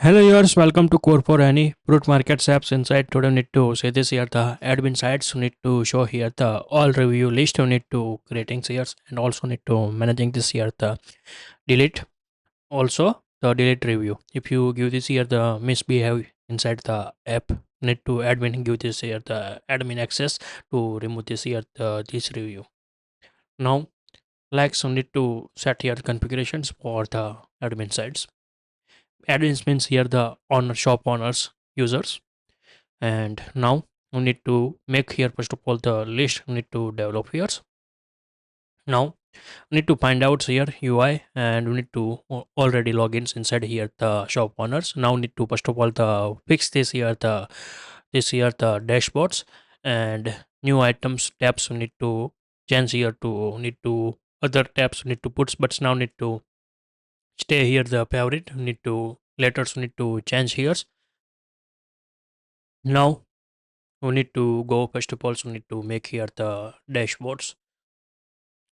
Hello viewers, welcome to CodeForAny Fruit Markets Apps Insight. Today we need to say this here the admin sites. We need to show here the all review list. We need to creating here and also need to managing this here the delete. Also the delete review. If you give this here the misbehave inside the app, need to admin give this here the admin access to remove this here the this review. Now like so need to set here configurations for the admin sites. Admins means here the owner shop owners users, and now we need to make here first of all the list. We need to develop here. Now we need to find out here UI, and we need to already logins inside here the shop owners. Now we need to first of all the fix this here the dashboards and new items tabs. We need to change here to need to other tabs we need to put, but now need to stay here the favorite. We need to letters we need to change here. Now we need to go first of all, so we need to make here the dashboards,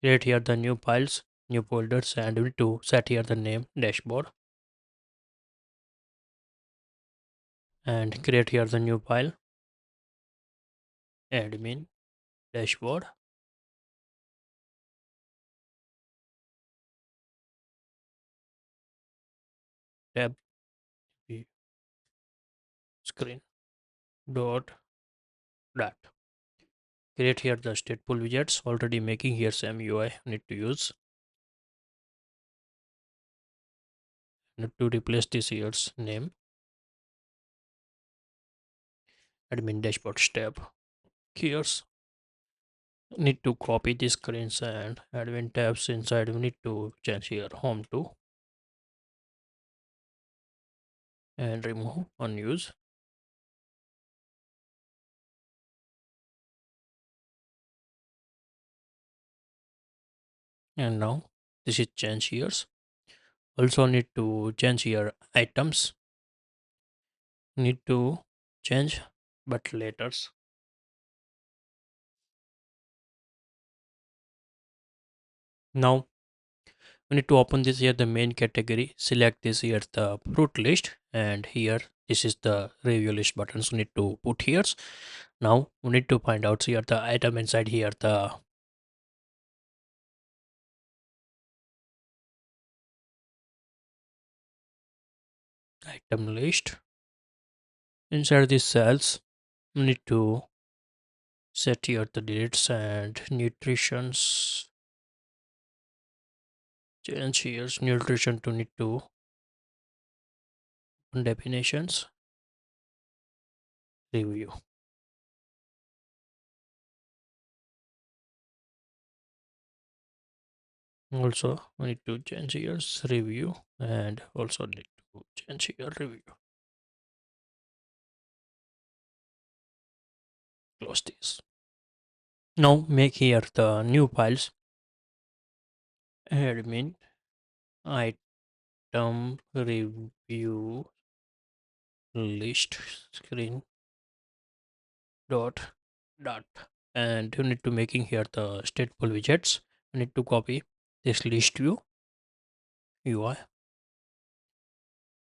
create here the new files, new folders, and we need to set here the name dashboard and create here the new file, admin dashboard, tab screen dot dot. Create here the stateful widgets, already making here some UI need to use. Need to replace this here's name, admin dashboard tab. Here's need to copy these screens and admin tabs inside. We need to change here home to and remove unused. And now this is change here. Also need to change here items. Need to change but letters. Now we need to open this here the main category. Select this here the fruit list, and here this is the review list buttons we need to put here. Now we need to find out here the item inside here the item list. Inside these cells we need to set here the dates and nutritions. Change here nutrition to need to definitions review. Also we need to change here review, and also need to change here review. Close this. Now make here the new files, admin item review list screen dot, and you need to making here the stateful widgets. You need to copy this list view UI.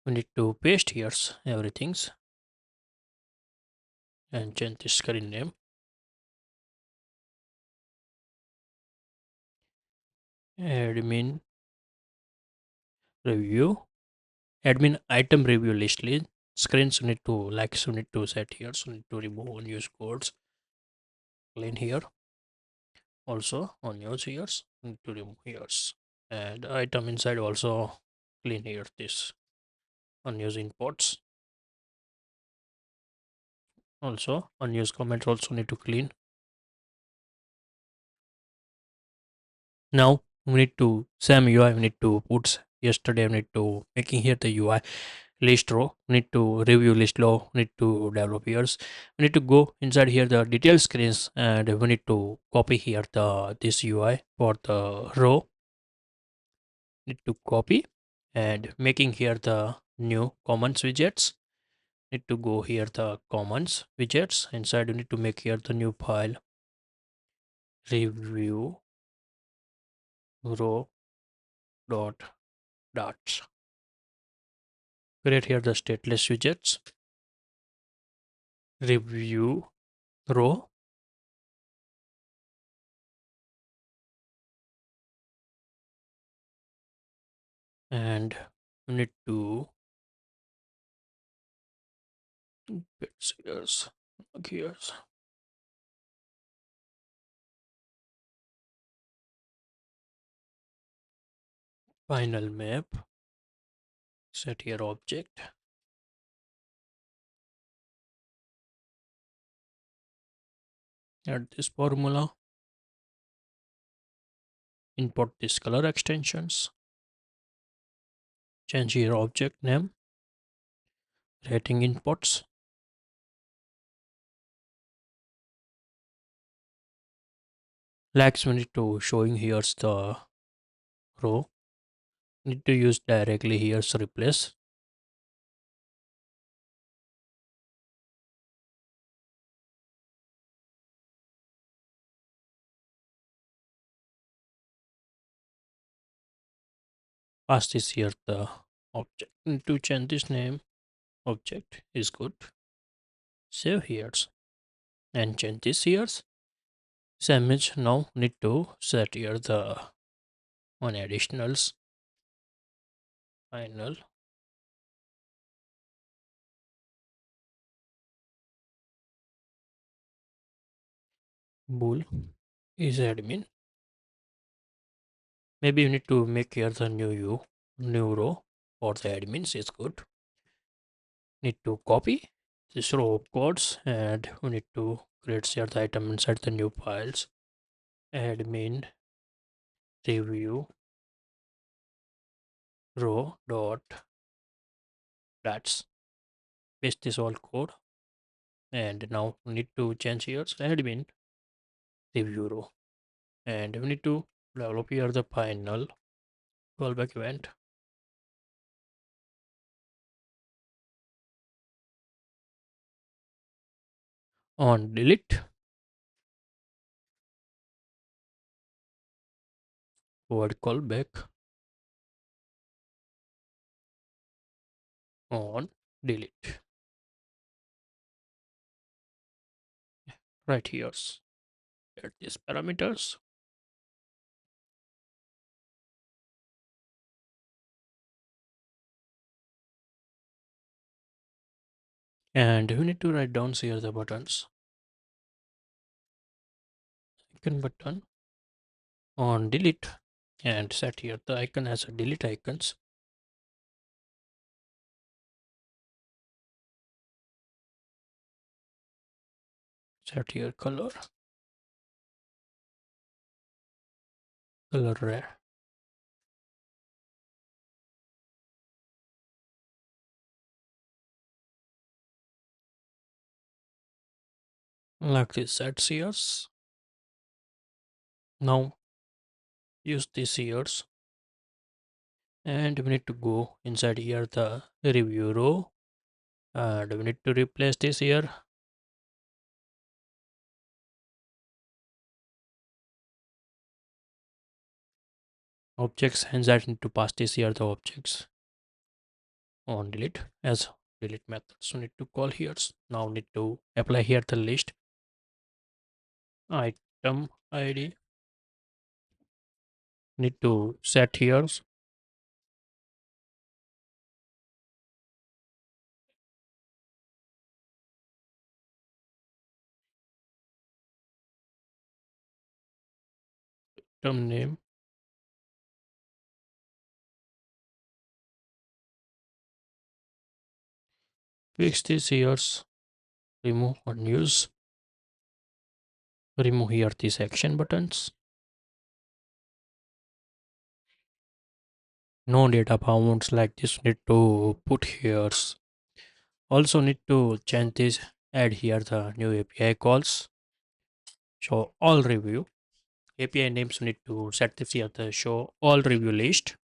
We need to paste here everything's and change the screen name. Admin review, admin item review list screens. You need to like so need to set here. So need to remove unused codes, clean here. Also unused here need to remove here, and item inside also clean here this unused imports. Also unused comments also need to clean. Now we need to same UI. We need to put yesterday. We need to making here the UI list row. We need to review list row. We need to develop here. We need to go inside here the detail screens, and we need to copy here the this UI for the row. Need to copy and making here the new commons widgets. Need to go here the commons widgets. Inside you need to make here the new file review row dot dots. Create here the stateless widgets, review row, and you need to get serious. Here's final map. Set here object. Add this formula. Import this color extensions. Change here object name. Rating inputs. Flags we need to showing here's the row. Need to use directly here's replace. Pass this here the object. Need to change this name. Object is good. Save here's and change this here's. This image now need to set here the one additionals final bool is admin. Maybe you need to make here the new row for the admins is good. Need to copy this row of codes and we need to create share the item inside the new files. Admin review row dot that's paste this all code and now we need to change here admin review row and we need to develop here the final callback event. On delete word callback on delete right here at these parameters and we need to write down here the buttons icon button on delete and set here the icon as a delete icons. Set here color red like this set years. Now use these years and we need to go inside here the review row and we need to replace this here objects and that need to pass this here the objects on delete as delete method. So need to call here. Now need to apply here the list item id. Need to set here item name fix this here remove unuse remove here these action buttons no data bounds like this need to put here. Also need to change this add here the new API calls show all review API names need to set this here the show all review list.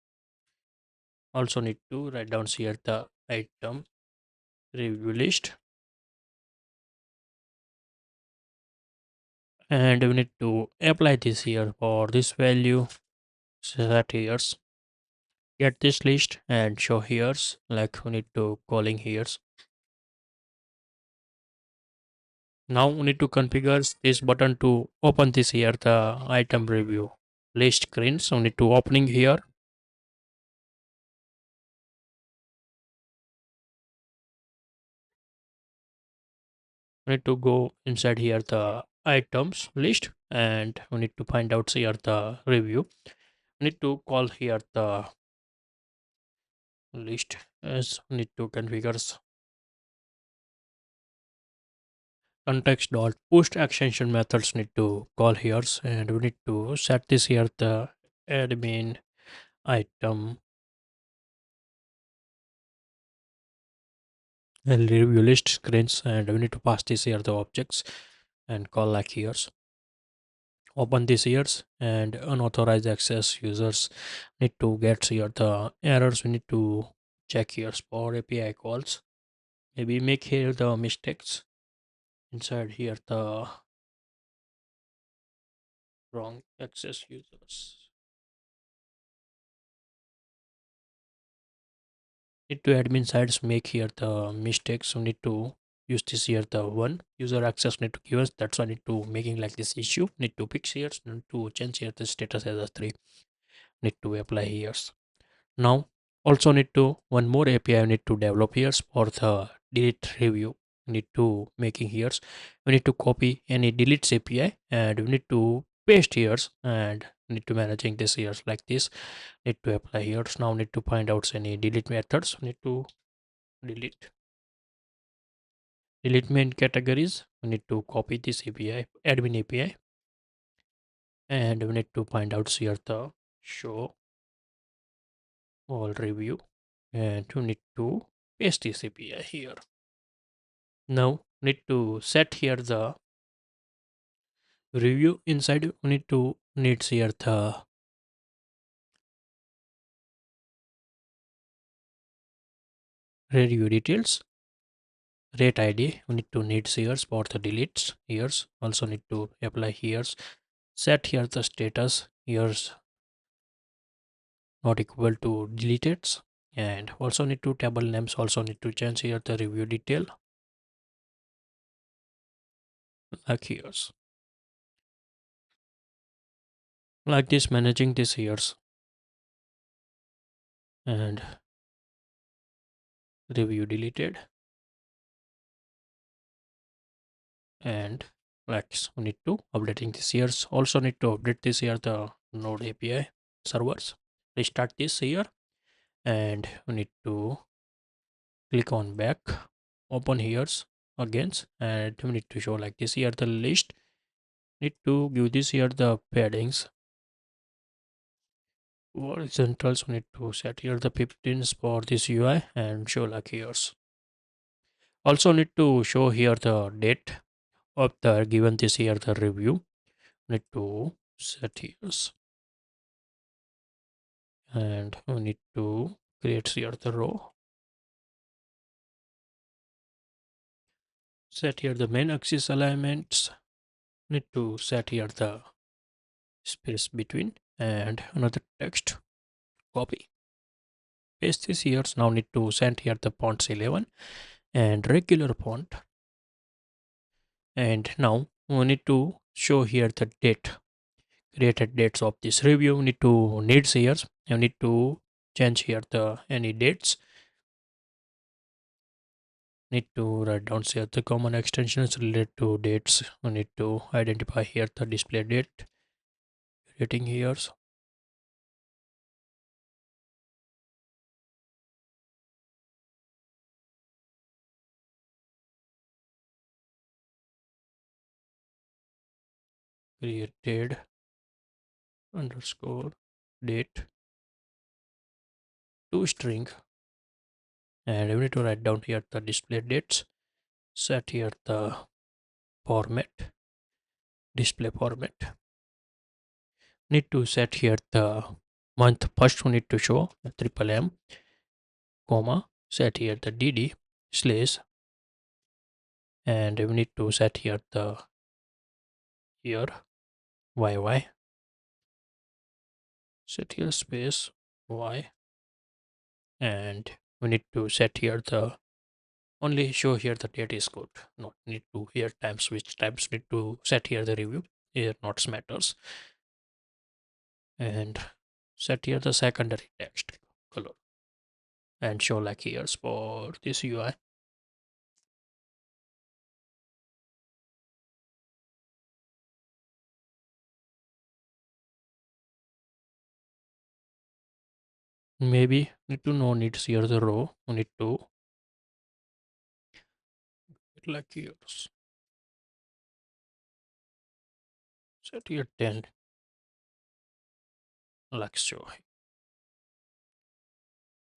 Also need to write down here the item review list and we need to apply this here for this value set here get this list and show here's, like we need to calling here's. Now we need to configure this button to open this here the item review list screen. So we need to opening here. We need to go inside here the items list and we need to find out here the review. We need to call here the list as we need to configure context dot post extension methods need to call here and we need to set this here the admin item and review list screens and we need to pass this here the objects and call like here's. Open this here's and unauthorized access users need to get here the errors. We need to check here's for API calls. Maybe make here the mistakes inside here the wrong access users. Need to admin sides make here the mistakes. We need to use this here the one user access need to give us. That's why I need to making like this issue. Need to fix here. Need to change here the status as a 3. Need to apply here. Now also need to one more API we need to develop here for the delete review. We need to making here. We need to copy any deletes API and we need to paste here and need to managing this here like this. Need to apply here. Now need to find out any delete methods. Need to delete main categories. We need to copy this API admin API and we need to find out here the show all review and you need to paste this API here. Now need to set here the review inside. We need to needs here the review details rate ID. We need to needs here for the deletes here's. Also need to apply here's. Set here the status here's not equal to deleted and also need to table names. Also need to change here the review detail like here's like this managing this here's and review deleted and let's we need to updating this here. Also need to update this here the node API servers. Restart this here and we need to click on back, open here's again and we need to show like this here the list. Need to give this here the paddings horizontals. We need to set here the 15s for this UI and show like here's. Also need to show here the date of the given this here the review. Need to set here's and we need to create here the row. Set here the main axis alignments. Need to set here the space between and another text. Copy. Paste this here. Now need to send here the fonts 11 and regular font. And now we need to show here the date. Created dates of this review. We need to needs here. You need to change here the any dates. Need to write down here the common extensions related to dates. We need to identify here the display date. Creating here. Created underscore date to string and we need to write down here the display dates. Set here the format display format. Need to set here the month. First we need to show triple M comma set here the dd slash and we need to set here the year yy set here space y and we need to set here the only show here the date is good, not need to here times, which times need to set here the review here not matters, and set here the secondary text color and show like here's for this UI. Maybe need to know needs here the row, we need to like here's set here 10 like so.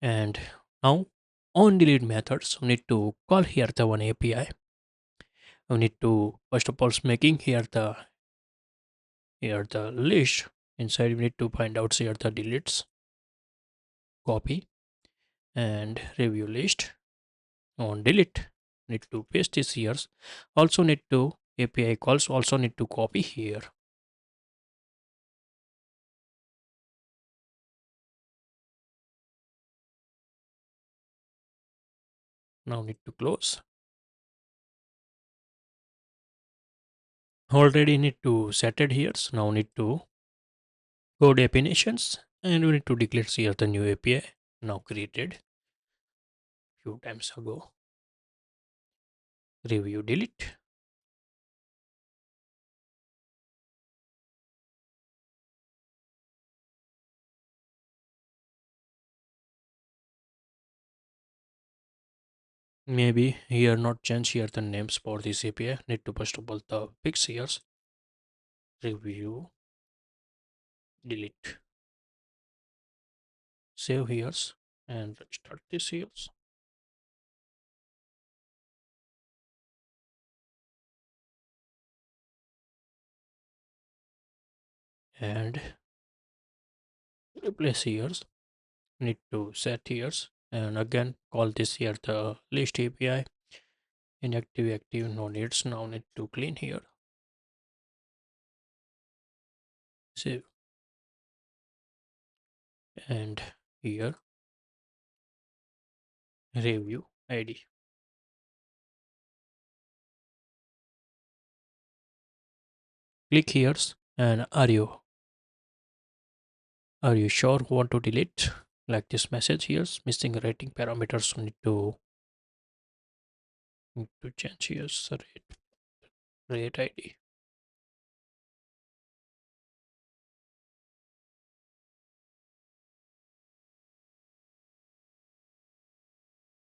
And now on delete methods we need to call here the one API. We need to first of all making here the list. Inside we need to find out here the deletes, copy and review list. On delete need to paste this here. Also need to API calls also need to copy here. Now need to close. Already need to set it here. So now need to go definitions and we need to declare here the new API now created few times ago. Review delete. Maybe here not change here the names for this API. Need to first of all the fix here. Review delete. Save here and restart this here. And replace here. Need to set here and again call this here the list API. Inactive active no needs. Now need to clean here. Save and here review ID. Click here and are you sure want to delete like this message here missing rating parameters need to change here rate ID.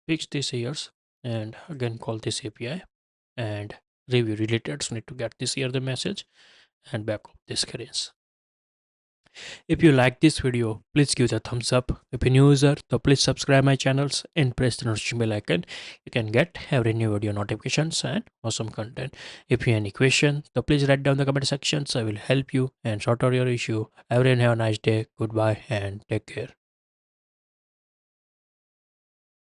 Fix this here and again call this API and review related need to get this here the message and back up the screens. If you like this video, please give the thumbs up. If you're new user, so please subscribe my channels and press the notification bell icon. You can get every new video notifications and awesome content. If you have any question, so please write down the comment section. So I will help you and sort out your issue. Everyone have a nice day. Goodbye and take care.